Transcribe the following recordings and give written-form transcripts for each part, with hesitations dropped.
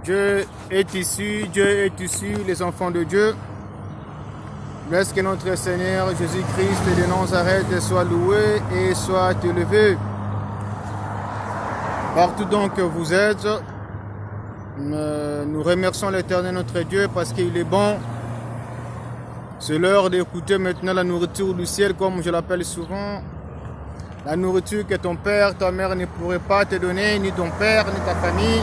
Dieu est ici, les enfants de Dieu. Laisse que notre Seigneur Jésus-Christ de Nazareth soit loué et soit élevé. Partout donc que vous êtes, nous remercions l'Éternel notre Dieu parce qu'il est bon. C'est l'heure d'écouter maintenant la nourriture du ciel, comme je l'appelle souvent. La nourriture que ton père, ta mère ne pourraient pas te donner, ni ton père, ni ta famille.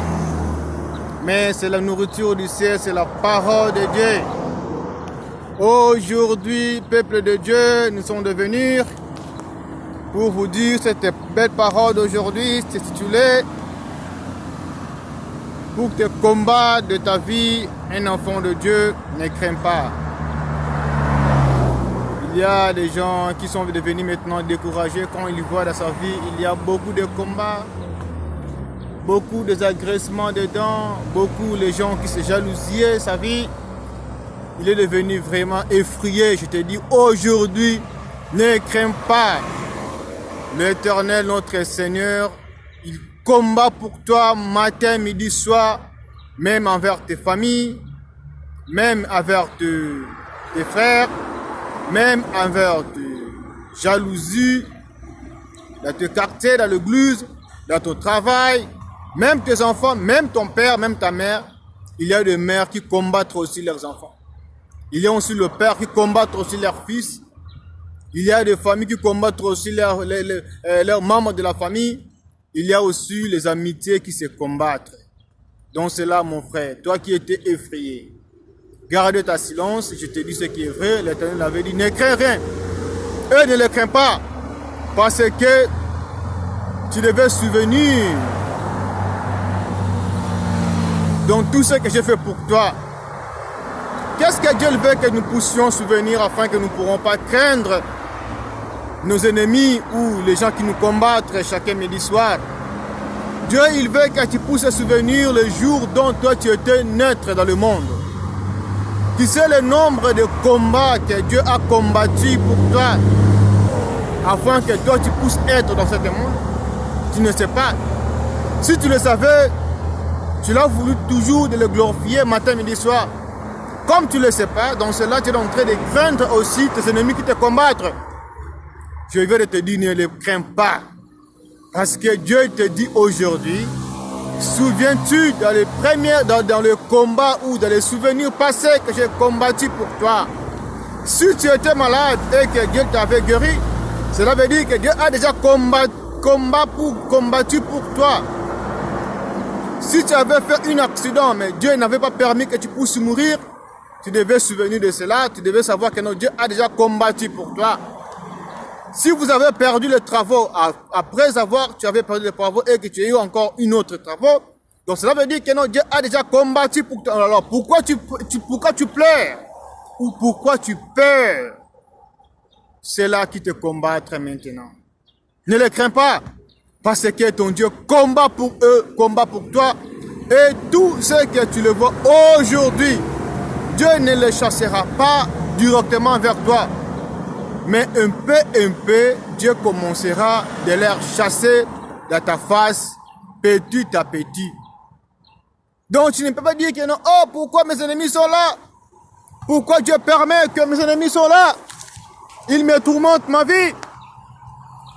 Mais c'est la nourriture du ciel, c'est la parole de Dieu. Aujourd'hui, peuple de Dieu, nous sommes devenus pour vous dire cette belle parole d'aujourd'hui, c'est titulé pour tes combats de ta vie, un enfant de Dieu ne craint pas. Il y a des gens qui sont devenus maintenant découragés quand ils voient dans sa vie, il y a beaucoup de combats, beaucoup de agressements dedans, beaucoup de gens qui se jalousiaient sa vie. Il est devenu vraiment effrayé. Je te dis aujourd'hui, ne crains pas. L'Éternel, notre Seigneur, il combat pour toi matin, midi, soir, même envers tes familles, même envers tes frères, même envers tes jalousies, dans tes quartiers, dans l'église, dans ton travail, même tes enfants, même ton père, même ta mère. Il y a des mères qui combattent aussi leurs enfants. Il y a aussi le père qui combat aussi leurs fils. Il y a des familles qui combattent aussi leurs membres de la famille. Il y a aussi les amitiés qui se combattent. Donc c'est là, mon frère, toi qui étais effrayé, garde ta silence, je te dis ce qui est vrai. L'Éternel avait dit, ne crains rien. Eux ne le craignent pas. Parce que tu devais souvenir donc tout ce que j'ai fait pour toi. Qu'est-ce que Dieu veut que nous puissions souvenir afin que nous ne pourrons pas craindre nos ennemis ou les gens qui nous combattent chacun midi soir? Dieu, il veut que tu puisses souvenir le jour dont toi tu étais naître dans le monde. Tu sais le nombre de combats que Dieu a combattu pour toi afin que toi tu puisses être dans ce monde? Tu ne sais pas. Si tu le savais, tu l'as voulu toujours de le glorifier matin, midi, soir. Comme tu ne le sais pas, dans cela tu es en train de craindre aussi tes ennemis qui te combattent. Je vais te dire, ne les crains pas. Parce que Dieu te dit aujourd'hui, souviens-tu dans le combat ou dans les souvenirs passés que j'ai combattu pour toi. Si tu étais malade et que Dieu t'avait guéri, cela veut dire que Dieu a déjà combattu pour toi. Si tu avais fait un accident, mais Dieu n'avait pas permis que tu puisses mourir, tu devais souvenir de cela, tu devais savoir que notre Dieu a déjà combattu pour toi. Si vous avez perdu les travaux, tu avais perdu les travaux et que tu as eu encore une autre travaux, donc cela veut dire que notre Dieu a déjà combattu pour toi. Alors pourquoi tu pleures? Ou pourquoi tu peurs? C'est là qui te combattre maintenant. Ne les crains pas, parce que ton Dieu combat pour eux, combat pour toi. Et tout ce que tu le vois aujourd'hui, Dieu ne les chassera pas directement vers toi. Mais un peu, Dieu commencera de les chasser dans ta face, petit à petit. Donc tu ne peux pas dire que non, oh pourquoi mes ennemis sont là? Pourquoi Dieu permet que mes ennemis sont là? Ils me tourmentent ma vie.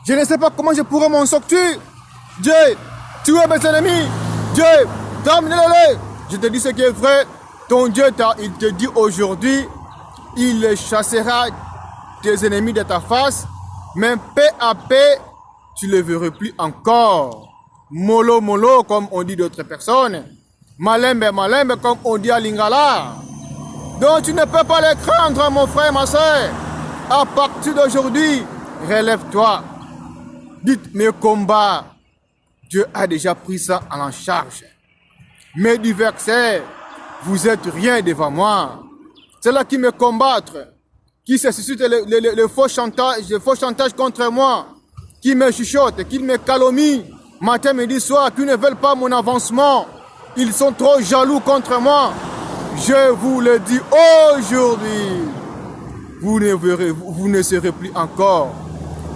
Je ne sais pas comment je pourrais m'en sortir. Dieu, tu es mes ennemis. Dieu, termine-les. Je te dis ce qui est vrai. Ton Dieu, il te dit aujourd'hui, il chassera tes ennemis de ta face, mais peu à peu, tu ne le verras plus encore. Molo, molo, comme on dit d'autres personnes. Malembe, malembe, comme on dit à Lingala. Donc tu ne peux pas les craindre, mon frère, ma soeur. À partir d'aujourd'hui, relève-toi. Dites mes combats. Dieu a déjà pris ça en charge. Mes adversaires, vous êtes rien devant moi. C'est là qui me combattent, qui se suscitent le faux chantage contre moi, qui me chuchotent, qui me calomnient, matin, midi, soir, qui ne veulent pas mon avancement. Ils sont trop jaloux contre moi. Je vous le dis aujourd'hui, vous ne serez plus encore.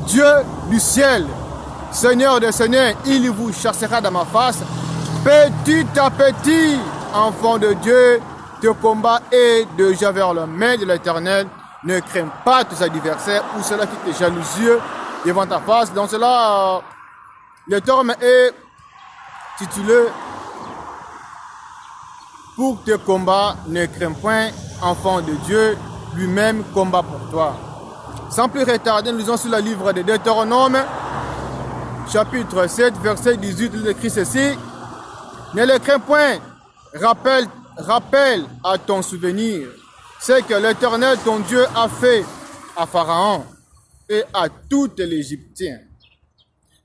Dieu du ciel, Seigneur des Seigneurs, il vous chassera dans ma face, petit à petit, enfant de Dieu, tes combats est déjà vers la main de l'Éternel. Ne crains pas tous adversaires ou ceux-là qui te jalousieux devant ta face. Donc cela, le terme est titulé « Pour tes combats, ne crains point, enfant de Dieu, lui-même combat pour toi. » Sans plus retarder, nous lisons sur le livre de Deutéronome, chapitre 7, verset 18, il écrit ceci. « Ne le crains point, rappelle à ton souvenir ce que l'Éternel, ton Dieu, a fait à Pharaon et à tous les Égyptiens. »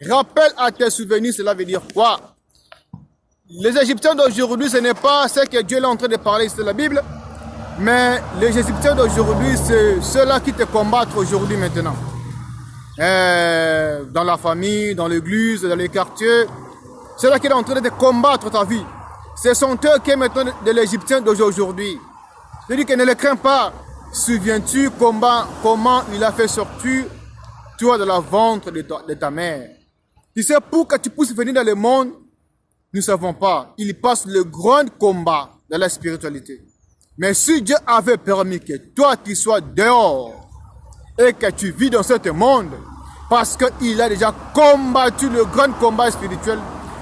Rappelle à tes souvenirs, cela veut dire quoi? Les Égyptiens d'aujourd'hui, ce n'est pas ce que Dieu est en train de parler sur la Bible, mais les Égyptiens d'aujourd'hui, c'est ceux-là qui te combattent aujourd'hui maintenant. Dans la famille, dans l'église, dans les quartiers, ceux-là qui sont en train de combattre ta vie. Ce sont eux qui sont maintenant de l'Égyptien d'aujourd'hui. Je dis que ne les crains pas. Souviens-tu comment il a fait sortir toi de la ventre de ta mère? Tu sais, pour que tu puisses venir dans le monde, nous ne savons pas. Il passe le grand combat de la spiritualité. Mais si Dieu avait permis que toi tu sois dehors et que tu vis dans ce monde, parce qu'il a déjà combattu le grand combat spirituel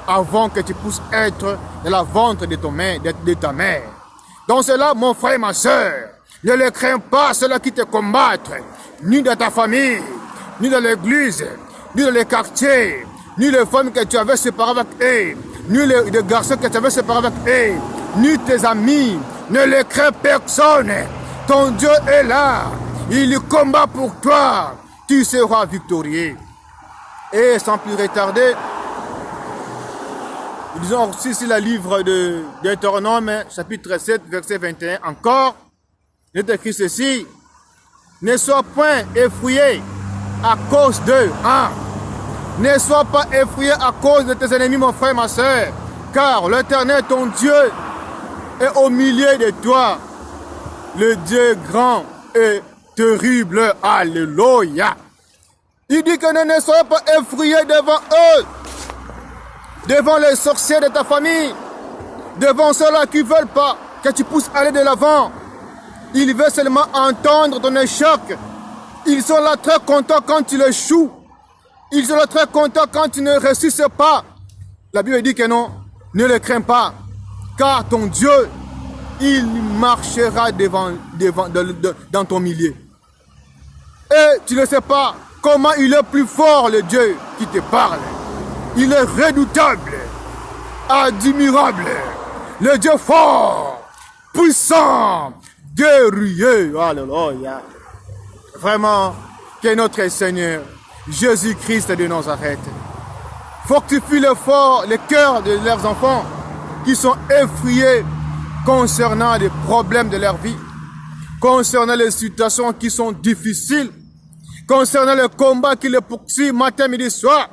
avant que tu puisses être dans la ventre de ta mère. Donc cela, mon frère et ma soeur, ne les crains pas ceux-là qui te combattent, ni dans ta famille, ni dans l'église, ni dans les quartiers, ni les femmes que tu avais séparées avec eux, ni les garçons que tu avais séparés avec eux, ni tes amis. Ne les crains personne. Ton Dieu est là. Il combat pour toi. Tu seras victorieux. Et sans plus retarder, ils ont aussi sur le livre de Deutéronome, chapitre 7, verset 21, encore, il est écrit ceci. Ne sois point effrayé à cause d'eux. Hein? Ne sois pas effrayé à cause de tes ennemis, mon frère, ma soeur, car l'Éternel, ton Dieu, est au milieu de toi, le Dieu grand et terrible. Alléluia. Il dit que ne soyez pas effrayés devant eux, devant les sorciers de ta famille, devant ceux-là qui ne veulent pas que tu puisses aller de l'avant. Ils veulent seulement entendre ton échec. Ils sont là très contents quand tu échoues. Ils sont là très contents quand tu ne réussis pas. La Bible dit que non, ne les crains pas. Car ton Dieu, il marchera dans ton milieu. Et tu ne sais pas comment il est plus fort, le Dieu qui te parle. Il est redoutable, admirable, le Dieu fort, puissant, guerrier. Alléluia. Vraiment, que notre Seigneur, Jésus-Christ de Nazareth, fortifie le cœur de leurs enfants qui sont effrayés concernant les problèmes de leur vie, concernant les situations qui sont difficiles, concernant le combat qui les poursuit matin, midi, soir.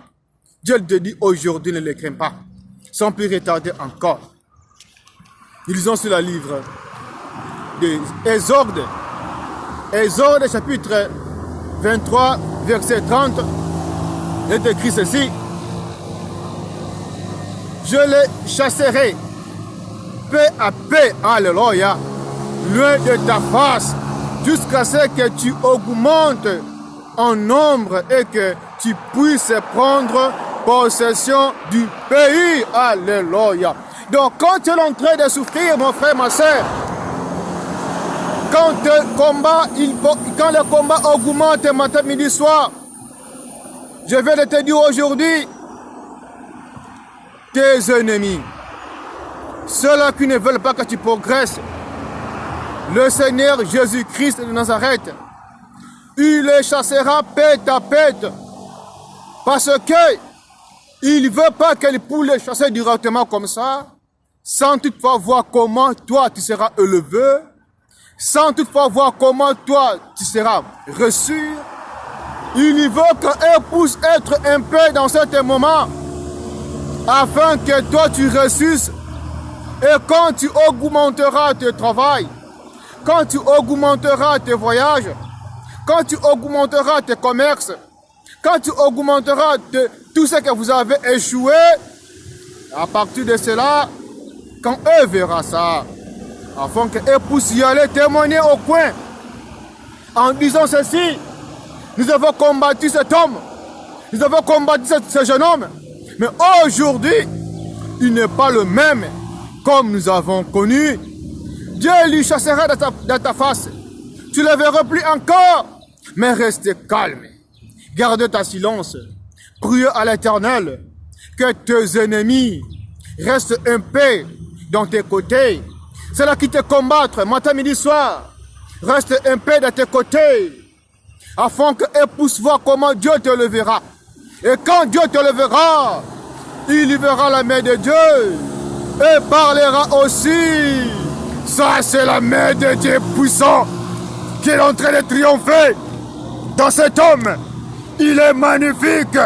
Dieu te dit aujourd'hui, ne les crains pas, sans plus retarder encore. Ils lisons sur le livre des Exode, chapitre 23, verset 30, il est écrit ceci. Je les chasserai paix à paix, alléluia, loin de ta face, jusqu'à ce que tu augmentes en nombre et que tu puisses prendre possession du pays, alléluia. Donc quand tu es en train de souffrir, mon frère, ma soeur, quand le combat augmente matin, midi, soir, je vais te dire aujourd'hui, tes ennemis, ceux-là qui ne veulent pas que tu progresses, le Seigneur Jésus-Christ de Nazareth, il les chassera pète à pète, parce que il ne veut pas qu'elle puisse les chasser directement comme ça, sans toutefois voir comment toi tu seras élevé, sans toutefois voir comment toi tu seras reçu. Il veut qu'elle puisse être un peu dans ce moment, afin que toi tu reçusses. Et quand tu augmenteras tes travail, quand tu augmenteras tes voyages, quand tu augmenteras tes commerces, quand tu augmenteras tout ce que vous avez échoué, à partir de cela, quand eux verront ça, afin que eux puissent y aller témoigner au coin, en disant ceci, nous avons combattu cet homme, nous avons combattu ce jeune homme, mais aujourd'hui, il n'est pas le même comme nous avons connu. Dieu lui chassera dans ta face. Tu ne le verras plus encore, mais reste calme. Garde ta silence. Prie à l'Éternel que tes ennemis restent en paix dans tes côtés. C'est là qui te combattent matin, midi, soir. Reste en paix dans tes côtés, afin que eux puissent voir comment Dieu te levera. Et quand Dieu te levera, il y verra la main de Dieu et parlera aussi. Ça, c'est la main de Dieu puissant qui est en train de triompher dans cet homme. Il est magnifique.